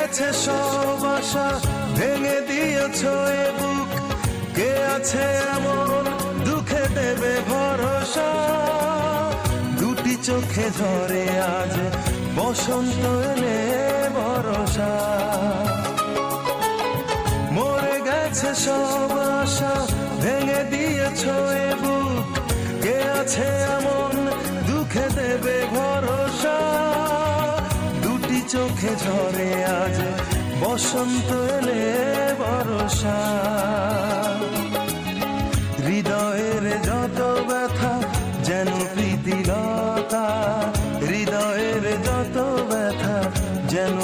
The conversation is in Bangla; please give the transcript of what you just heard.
গেছে সব আশা, ভেঙে দিয়েছ এ বুক। কে আছে এমন দুঃখে দেবে ভরসা? দুটি চোখে ঝরে আজ বসন্ত এলে ভরসা। মরে গেছে সব আশা, ভেঙে দিয়েছ এ বুক। কে আছে এমন দুঃখে দেবে ভরসা? দুটি চোখে ঝরে আজ বসন্ত এলে ভরসা। হৃদয়ের যত ব্যথা যেন প্রীতিলতা, হৃদয়ের যত ব্যথা যেন